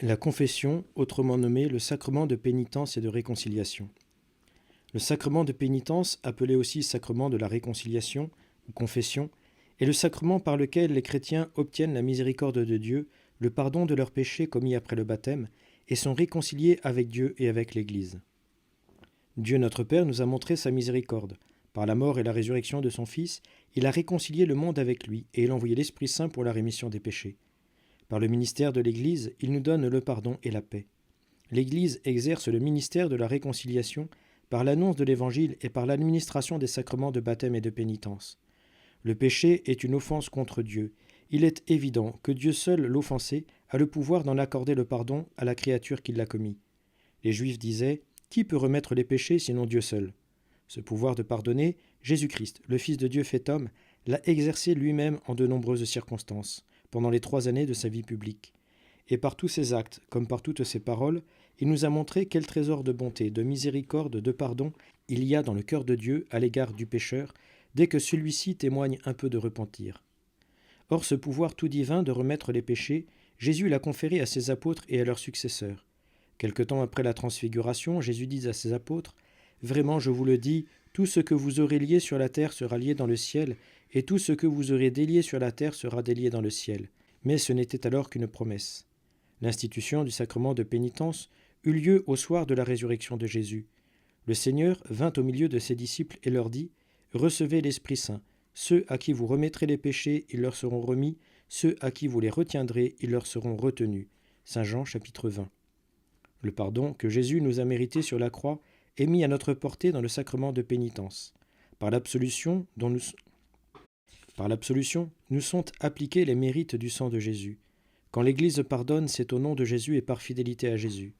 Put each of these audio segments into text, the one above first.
La confession, autrement nommée le sacrement de pénitence et de réconciliation. Le sacrement de pénitence, appelé aussi sacrement de la réconciliation ou confession, est le sacrement par lequel les chrétiens obtiennent la miséricorde de Dieu, le pardon de leurs péchés commis après le baptême, et sont réconciliés avec Dieu et avec l'Église. Dieu notre Père nous a montré sa miséricorde. Par la mort et la résurrection de son Fils, il a réconcilié le monde avec lui, et il a envoyé l'Esprit Saint pour la rémission des péchés. Par le ministère de l'Église, il nous donne le pardon et la paix. L'Église exerce le ministère de la réconciliation par l'annonce de l'Évangile et par l'administration des sacrements de baptême et de pénitence. Le péché est une offense contre Dieu. Il est évident que Dieu seul, l'offensé, a le pouvoir d'en accorder le pardon à la créature qui l'a commis. Les Juifs disaient « Qui peut remettre les péchés sinon Dieu seul ?» Ce pouvoir de pardonner, Jésus-Christ, le Fils de Dieu fait homme, l'a exercé lui-même en de nombreuses circonstances, pendant les 3 années de sa vie publique. Et par tous ses actes, comme par toutes ses paroles, il nous a montré quel trésor de bonté, de miséricorde, de pardon il y a dans le cœur de Dieu à l'égard du pécheur, dès que celui-ci témoigne un peu de repentir. Or ce pouvoir tout divin de remettre les péchés, Jésus l'a conféré à ses apôtres et à leurs successeurs. Quelque temps après la transfiguration, Jésus dit à ses apôtres « Vraiment, je vous le dis, tout ce que vous aurez lié sur la terre sera lié dans le ciel, et tout ce que vous aurez délié sur la terre sera délié dans le ciel. » Mais ce n'était alors qu'une promesse. L'institution du sacrement de pénitence eut lieu au soir de la résurrection de Jésus. Le Seigneur vint au milieu de ses disciples et leur dit « Recevez l'Esprit Saint. Ceux à qui vous remettrez les péchés, ils leur seront remis. Ceux à qui vous les retiendrez, ils leur seront retenus. » Saint Jean, chapitre 20. Le pardon que Jésus nous a mérité sur la croix est mis à notre portée dans le sacrement de pénitence. Par l'absolution, nous sont appliqués les mérites du sang de Jésus. Quand l'Église pardonne, c'est au nom de Jésus et par fidélité à Jésus.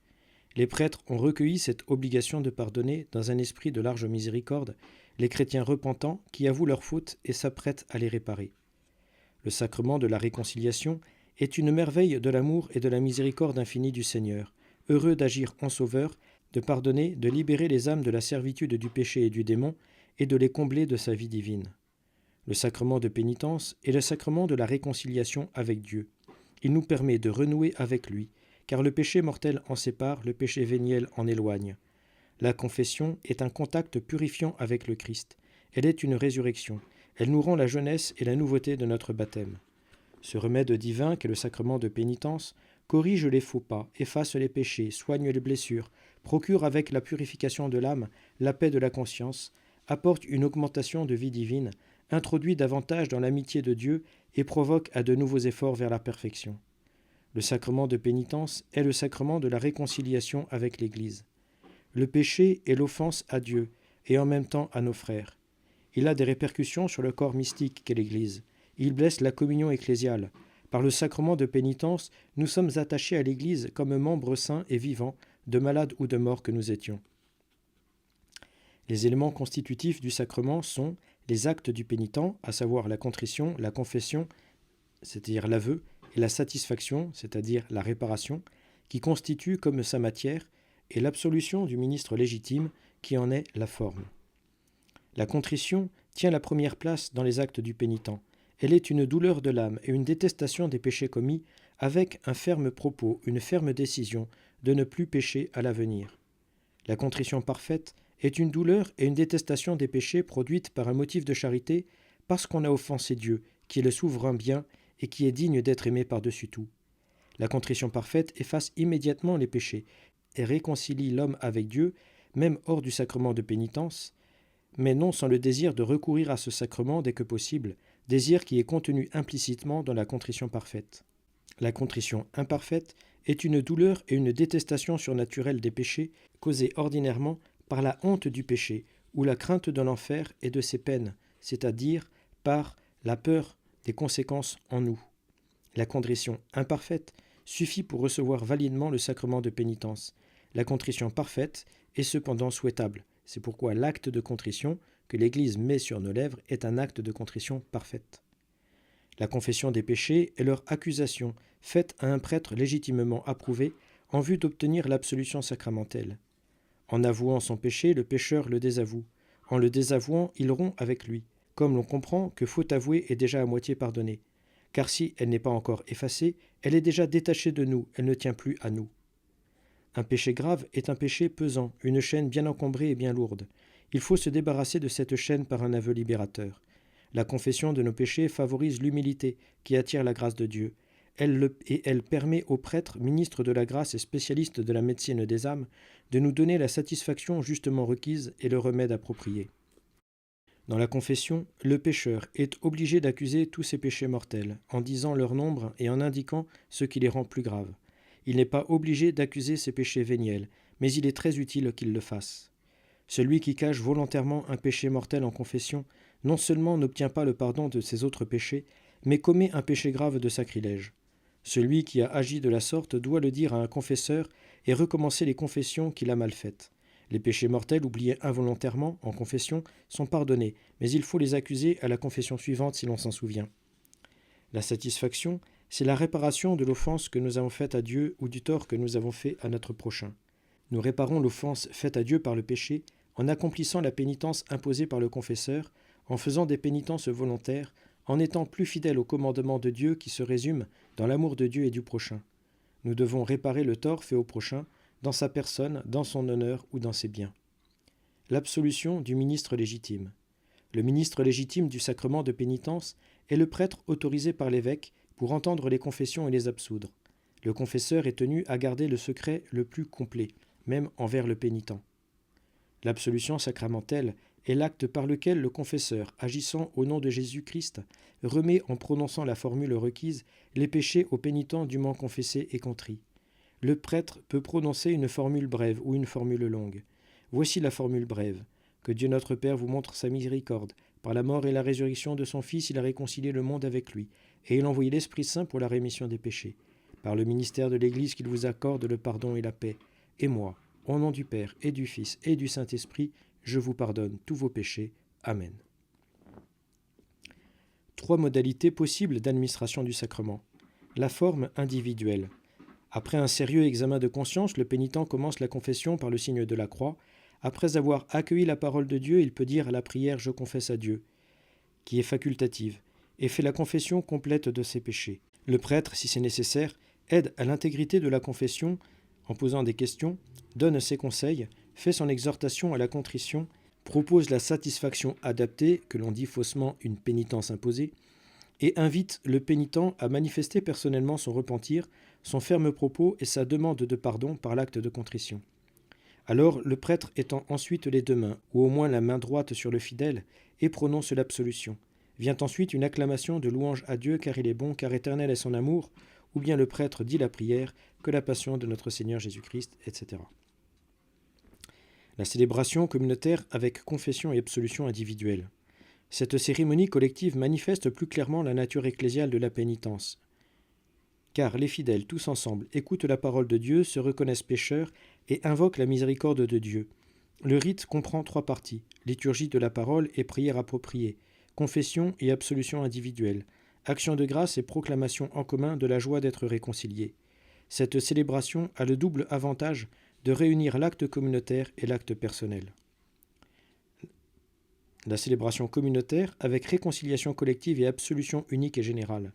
Les prêtres ont recueilli cette obligation de pardonner dans un esprit de large miséricorde les chrétiens repentants qui avouent leurs fautes et s'apprêtent à les réparer. Le sacrement de la réconciliation est une merveille de l'amour et de la miséricorde infinie du Seigneur, heureux d'agir en sauveur, de pardonner, de libérer les âmes de la servitude du péché et du démon et de les combler de sa vie divine. Le sacrement de pénitence est le sacrement de la réconciliation avec Dieu. Il nous permet de renouer avec lui, car le péché mortel en sépare, le péché véniel en éloigne. La confession est un contact purifiant avec le Christ. Elle est une résurrection. Elle nous rend la jeunesse et la nouveauté de notre baptême. Ce remède divin qu'est le sacrement de pénitence corrige les faux pas, efface les péchés, soigne les blessures, procure avec la purification de l'âme la paix de la conscience, apporte une augmentation de vie divine, introduit davantage dans l'amitié de Dieu et provoque à de nouveaux efforts vers la perfection. Le sacrement de pénitence est le sacrement de la réconciliation avec l'Église. Le péché est l'offense à Dieu et en même temps à nos frères. Il a des répercussions sur le corps mystique qu'est l'Église. Il blesse la communion ecclésiale. Par le sacrement de pénitence, nous sommes attachés à l'Église comme membres saints et vivants, de malades ou de morts que nous étions. Les éléments constitutifs du sacrement sont les actes du pénitent, à savoir la contrition, la confession, c'est-à-dire l'aveu, et la satisfaction, c'est-à-dire la réparation, qui constituent comme sa matière, et l'absolution du ministre légitime, qui en est la forme. La contrition tient la première place dans les actes du pénitent. Elle est une douleur de l'âme et une détestation des péchés commis, avec un ferme propos, une ferme décision de ne plus pécher à l'avenir. La contrition parfaite est une douleur et une détestation des péchés produites par un motif de charité, parce qu'on a offensé Dieu, qui est le souverain bien et qui est digne d'être aimé par-dessus tout. La contrition parfaite efface immédiatement les péchés et réconcilie l'homme avec Dieu, même hors du sacrement de pénitence, mais non sans le désir de recourir à ce sacrement dès que possible, désir qui est contenu implicitement dans la contrition parfaite. La contrition imparfaite est une douleur et une détestation surnaturelle des péchés causées ordinairement par la honte du péché ou la crainte de l'enfer et de ses peines, c'est-à-dire par la peur des conséquences en nous. La contrition imparfaite suffit pour recevoir validement le sacrement de pénitence. La contrition parfaite est cependant souhaitable. C'est pourquoi l'acte de contrition que l'Église met sur nos lèvres est un acte de contrition parfaite. La confession des péchés est leur accusation, faite à un prêtre légitimement approuvé, en vue d'obtenir l'absolution sacramentelle. En avouant son péché, le pécheur le désavoue. En le désavouant, il rompt avec lui, comme l'on comprend que faute avouée est déjà à moitié pardonnée. car si elle n'est pas encore effacée, elle est déjà détachée de nous, elle ne tient plus à nous. Un péché grave est un péché pesant, une chaîne bien encombrée et bien lourde. Il faut se débarrasser de cette chaîne par un aveu libérateur. La confession de nos péchés favorise l'humilité qui attire la grâce de Dieu. Elle permet aux prêtres, ministres de la grâce et spécialistes de la médecine des âmes, de nous donner la satisfaction justement requise et le remède approprié. Dans la confession, le pécheur est obligé d'accuser tous ses péchés mortels, en disant leur nombre et en indiquant ce qui les rend plus graves. Il n'est pas obligé d'accuser ses péchés véniels, mais il est très utile qu'il le fasse. Celui qui cache volontairement un péché mortel en confession, non seulement n'obtient pas le pardon de ses autres péchés, mais commet un péché grave de sacrilège. Celui qui a agi de la sorte doit le dire à un confesseur et recommencer les confessions qu'il a mal faites. Les péchés mortels oubliés involontairement en confession sont pardonnés, mais il faut les accuser à la confession suivante si l'on s'en souvient. La satisfaction, c'est la réparation de l'offense que nous avons faite à Dieu ou du tort que nous avons fait à notre prochain. Nous réparons l'offense faite à Dieu par le péché en accomplissant la pénitence imposée par le confesseur, en faisant des pénitences volontaires, en étant plus fidèles au commandement de Dieu qui se résume dans l'amour de Dieu et du prochain. Nous devons réparer le tort fait au prochain, dans sa personne, dans son honneur ou dans ses biens. L'absolution du ministre légitime. Le ministre légitime du sacrement de pénitence est le prêtre autorisé par l'évêque pour entendre les confessions et les absoudre. Le confesseur est tenu à garder le secret le plus complet, même envers le pénitent. L'absolution sacramentelle est l'acte par lequel le confesseur, agissant au nom de Jésus-Christ, remet en prononçant la formule requise les péchés aux pénitents dûment confessés et contrits. Le prêtre peut prononcer une formule brève ou une formule longue. Voici la formule brève. Que Dieu notre Père vous montre sa miséricorde. Par la mort et la résurrection de son Fils, il a réconcilié le monde avec lui, et il a envoyé l'Esprit Saint pour la rémission des péchés. Par le ministère de l'Église qu'il vous accorde le pardon et la paix. Et moi, au nom du Père et du Fils et du Saint-Esprit, je vous pardonne tous vos péchés. Amen. 3 modalités possibles d'administration du sacrement. La forme individuelle. Après un sérieux examen de conscience, le pénitent commence la confession par le signe de la croix. Après avoir accueilli la parole de Dieu, il peut dire à la prière « Je confesse à Dieu », qui est facultative, et fait la confession complète de ses péchés. Le prêtre, si c'est nécessaire, aide à l'intégrité de la confession en posant des questions, donne ses conseils, fait son exhortation à la contrition, propose la satisfaction adaptée, que l'on dit faussement une pénitence imposée, et invite le pénitent à manifester personnellement son repentir, son ferme propos et sa demande de pardon par l'acte de contrition. Alors le prêtre étend ensuite les 2 mains, ou au moins la main droite sur le fidèle, et prononce l'absolution. Vient ensuite une acclamation de louange à Dieu, car il est bon, car éternel est son amour, ou bien le prêtre dit la prière, que la passion de notre Seigneur Jésus-Christ, etc. La célébration communautaire avec confession et absolution individuelle. Cette cérémonie collective manifeste plus clairement la nature ecclésiale de la pénitence. Car les fidèles, tous ensemble, écoutent la parole de Dieu, se reconnaissent pécheurs et invoquent la miséricorde de Dieu. Le rite comprend 3 parties, liturgie de la parole et prière appropriée, confession et absolution individuelle, action de grâce et proclamation en commun de la joie d'être réconciliés. Cette célébration a le double avantage de réunir l'acte communautaire et l'acte personnel. La célébration communautaire avec réconciliation collective et absolution unique et générale.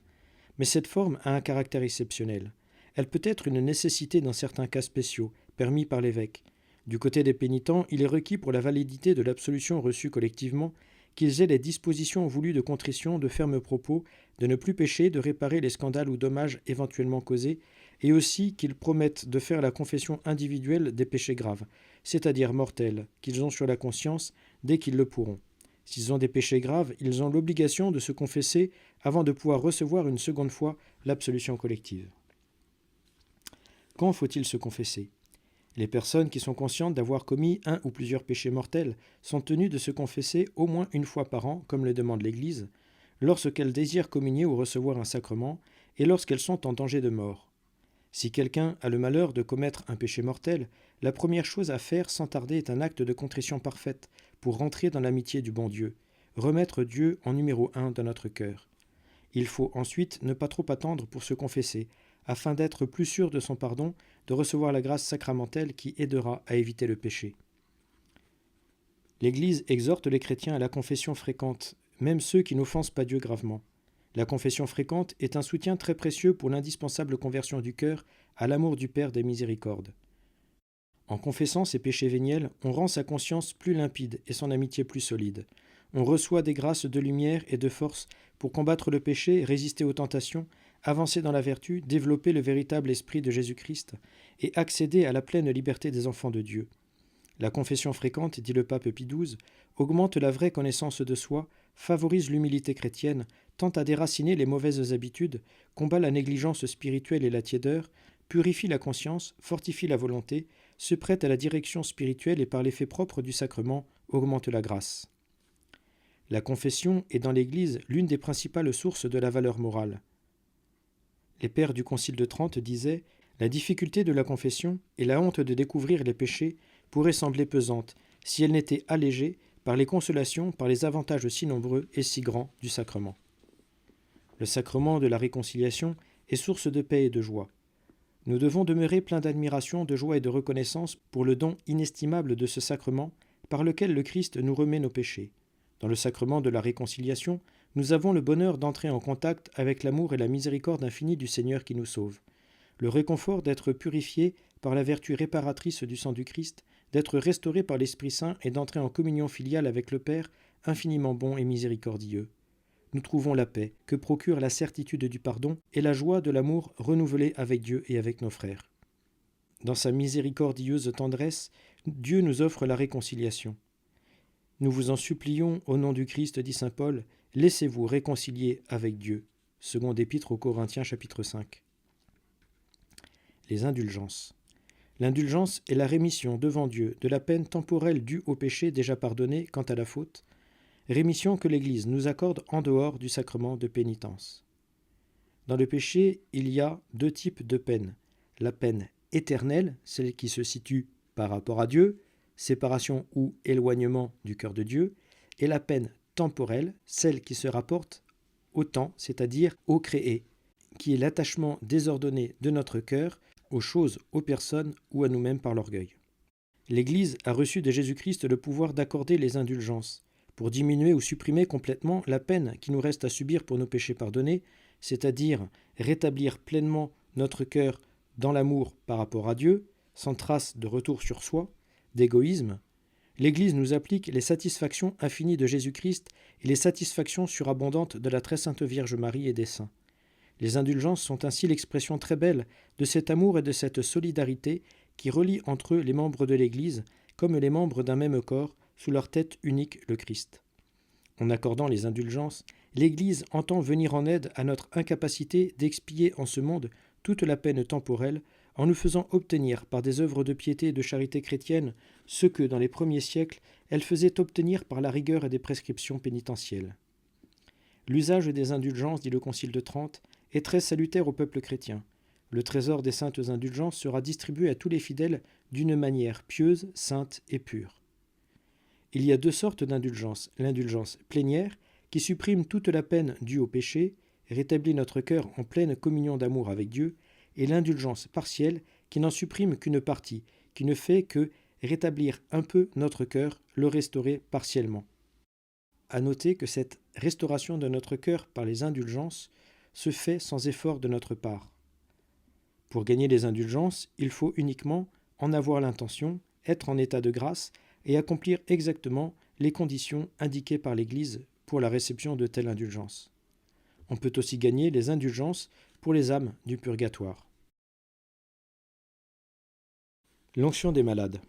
Mais cette forme a un caractère exceptionnel. Elle peut être une nécessité dans certains cas spéciaux, permis par l'évêque. Du côté des pénitents, il est requis pour la validité de l'absolution reçue collectivement qu'ils aient les dispositions voulues de contrition, de ferme propos, de ne plus pécher, de réparer les scandales ou dommages éventuellement causés, et aussi qu'ils promettent de faire la confession individuelle des péchés graves, c'est-à-dire mortels, qu'ils ont sur la conscience dès qu'ils le pourront. S'ils ont des péchés graves, ils ont l'obligation de se confesser avant de pouvoir recevoir une seconde fois l'absolution collective. Quand faut-il se confesser ? Les personnes qui sont conscientes d'avoir commis un ou plusieurs péchés mortels sont tenues de se confesser au moins une fois par an, comme le demande l'Église, lorsqu'elles désirent communier ou recevoir un sacrement, et lorsqu'elles sont en danger de mort. Si quelqu'un a le malheur de commettre un péché mortel, la première chose à faire sans tarder est un acte de contrition parfaite pour rentrer dans l'amitié du bon Dieu, remettre Dieu en numéro 1 dans notre cœur. Il faut ensuite ne pas trop attendre pour se confesser, afin d'être plus sûr de son pardon, de recevoir la grâce sacramentelle qui aidera à éviter le péché. L'Église exhorte les chrétiens à la confession fréquente, même ceux qui n'offensent pas Dieu gravement. La confession fréquente est un soutien très précieux pour l'indispensable conversion du cœur à l'amour du Père des miséricordes. En confessant ses péchés véniels, on rend sa conscience plus limpide et son amitié plus solide. On reçoit des grâces de lumière et de force pour combattre le péché, résister aux tentations, avancer dans la vertu, développer le véritable esprit de Jésus-Christ et accéder à la pleine liberté des enfants de Dieu. La confession fréquente, dit le pape Pie XII, augmente la vraie connaissance de soi, favorise l'humilité chrétienne, tend à déraciner les mauvaises habitudes, combat la négligence spirituelle et la tiédeur, purifie la conscience, fortifie la volonté, se prête à la direction spirituelle et par l'effet propre du sacrement augmente la grâce. La confession est dans l'Église l'une des principales sources de la valeur morale. Les pères du Concile de Trente disaient « La difficulté de la confession et la honte de découvrir les péchés pourraient sembler pesantes si elles n'étaient allégées par les consolations, par les avantages si nombreux et si grands du sacrement. » Le sacrement de la réconciliation est source de paix et de joie. Nous devons demeurer pleins d'admiration, de joie et de reconnaissance pour le don inestimable de ce sacrement par lequel le Christ nous remet nos péchés. Dans le sacrement de la réconciliation, nous avons le bonheur d'entrer en contact avec l'amour et la miséricorde infinie du Seigneur qui nous sauve, le réconfort d'être purifié par la vertu réparatrice du sang du Christ, d'être restauré par l'Esprit Saint et d'entrer en communion filiale avec le Père, infiniment bon et miséricordieux. Nous trouvons la paix que procure la certitude du pardon et la joie de l'amour renouvelé avec Dieu et avec nos frères. Dans sa miséricordieuse tendresse, Dieu nous offre la réconciliation. Nous vous en supplions, au nom du Christ, dit saint Paul, laissez-vous réconcilier avec Dieu. Seconde épître aux Corinthiens, chapitre 5. Les indulgences. L'indulgence est la rémission devant Dieu de la peine temporelle due au péché déjà pardonné quant à la faute, rémission que l'Église nous accorde en dehors du sacrement de pénitence. Dans le péché, il y a deux types de peines. La peine éternelle, celle qui se situe par rapport à Dieu, séparation ou éloignement du cœur de Dieu, et la peine temporelle, celle qui se rapporte au temps, c'est-à-dire au créé, qui est l'attachement désordonné de notre cœur aux choses, aux personnes ou à nous-mêmes par l'orgueil. L'Église a reçu de Jésus-Christ le pouvoir d'accorder les indulgences, pour diminuer ou supprimer complètement la peine qui nous reste à subir pour nos péchés pardonnés, c'est-à-dire rétablir pleinement notre cœur dans l'amour par rapport à Dieu, sans trace de retour sur soi, d'égoïsme. L'Église nous applique les satisfactions infinies de Jésus-Christ et les satisfactions surabondantes de la très sainte Vierge Marie et des saints. Les indulgences sont ainsi l'expression très belle de cet amour et de cette solidarité qui relie entre eux les membres de l'Église comme les membres d'un même corps, sous leur tête unique le Christ. En accordant les indulgences, l'Église entend venir en aide à notre incapacité d'expier en ce monde toute la peine temporelle en nous faisant obtenir par des œuvres de piété et de charité chrétienne ce que, dans les premiers siècles, elle faisait obtenir par la rigueur et des prescriptions pénitentielles. L'usage des indulgences, dit le Concile de Trente, est très salutaire au peuple chrétien. Le trésor des saintes indulgences sera distribué à tous les fidèles d'une manière pieuse, sainte et pure. Il y a deux sortes d'indulgence. L'indulgence plénière, qui supprime toute la peine due au péché, rétablit notre cœur en pleine communion d'amour avec Dieu, et l'indulgence partielle, qui n'en supprime qu'une partie, qui ne fait que rétablir un peu notre cœur, le restaurer partiellement. À noter que cette restauration de notre cœur par les indulgences se fait sans effort de notre part. Pour gagner les indulgences, il faut uniquement en avoir l'intention, être en état de grâce, et accomplir exactement les conditions indiquées par l'Église pour la réception de telles indulgences. On peut aussi gagner les indulgences pour les âmes du purgatoire. L'onction des malades.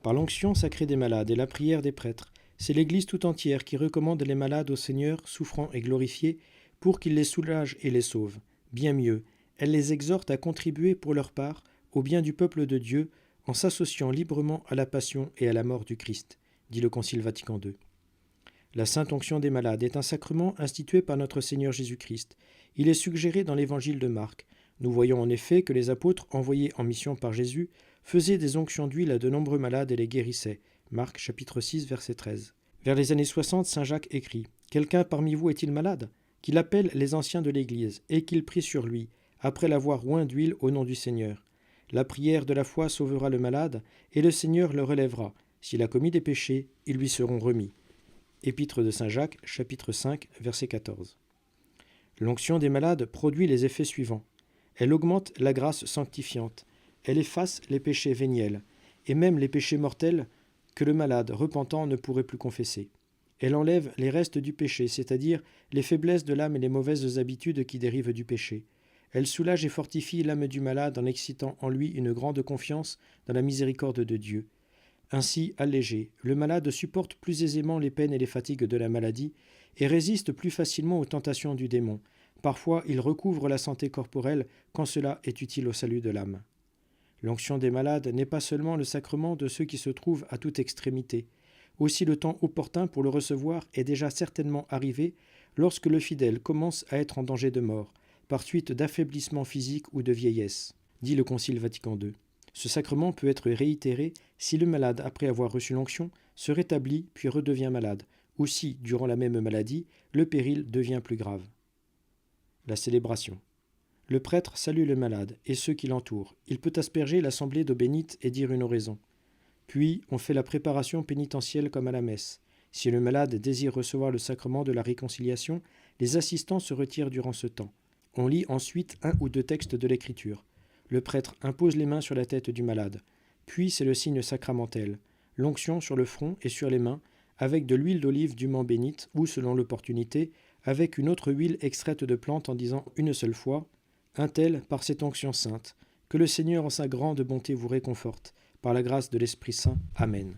Par l'onction sacrée des malades et la prière des prêtres, c'est l'Église tout entière qui recommande les malades au Seigneur souffrant et glorifiés pour qu'il les soulage et les sauve. Bien mieux, elle les exhorte à contribuer pour leur part au bien du peuple de Dieu en s'associant librement à la passion et à la mort du Christ, dit le Concile Vatican II. La sainte onction des malades est un sacrement institué par notre Seigneur Jésus-Christ. Il est suggéré dans l'évangile de Marc. Nous voyons en effet que les apôtres, envoyés en mission par Jésus, faisaient des onctions d'huile à de nombreux malades et les guérissaient. Marc chapitre 6, verset 13. Vers les années 60, saint Jacques écrit « Quelqu'un parmi vous est-il malade ? Qu'il appelle les anciens de l'Église, et qu'il prie sur lui, après l'avoir oint d'huile au nom du Seigneur. La prière de la foi sauvera le malade, et le Seigneur le relèvera. S'il a commis des péchés, ils lui seront remis. » Épître de saint Jacques, chapitre 5, verset 14. L'onction des malades produit les effets suivants. Elle augmente la grâce sanctifiante, elle efface les péchés véniels, et même les péchés mortels que le malade repentant ne pourrait plus confesser. Elle enlève les restes du péché, c'est-à-dire les faiblesses de l'âme et les mauvaises habitudes qui dérivent du péché. Elle soulage et fortifie l'âme du malade en excitant en lui une grande confiance dans la miséricorde de Dieu. Ainsi allégé, le malade supporte plus aisément les peines et les fatigues de la maladie et résiste plus facilement aux tentations du démon. Parfois, il recouvre la santé corporelle quand cela est utile au salut de l'âme. L'onction des malades n'est pas seulement le sacrement de ceux qui se trouvent à toute extrémité. Aussi le temps opportun pour le recevoir est déjà certainement arrivé lorsque le fidèle commence à être en danger de mort, par suite d'affaiblissement physique ou de vieillesse, dit le Concile Vatican II. Ce sacrement peut être réitéré si le malade, après avoir reçu l'onction, se rétablit puis redevient malade, ou si, durant la même maladie, le péril devient plus grave. La célébration. Le prêtre salue le malade et ceux qui l'entourent. Il peut asperger l'assemblée d'eau bénite et dire une oraison. Puis, on fait la préparation pénitentielle comme à la messe. Si le malade désire recevoir le sacrement de la réconciliation, les assistants se retirent durant ce temps. On lit ensuite 1 ou 2 textes de l'Écriture. Le prêtre impose les mains sur la tête du malade. Puis c'est le signe sacramentel, l'onction sur le front et sur les mains, avec de l'huile d'olive dûment bénite, ou, selon l'opportunité, avec une autre huile extraite de plante en disant une seule fois « Un tel, par cette onction sainte, que le Seigneur en sa grande bonté vous réconforte, par la grâce de l'Esprit Saint. Amen.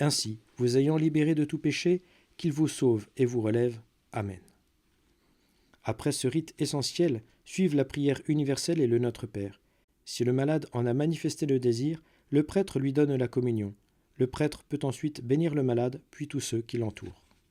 Ainsi, vous ayant libéré de tout péché, qu'il vous sauve et vous relève. Amen. » Après ce rite essentiel, suivent la prière universelle et le Notre Père. Si le malade en a manifesté le désir, le prêtre lui donne la communion. Le prêtre peut ensuite bénir le malade, puis tous ceux qui l'entourent.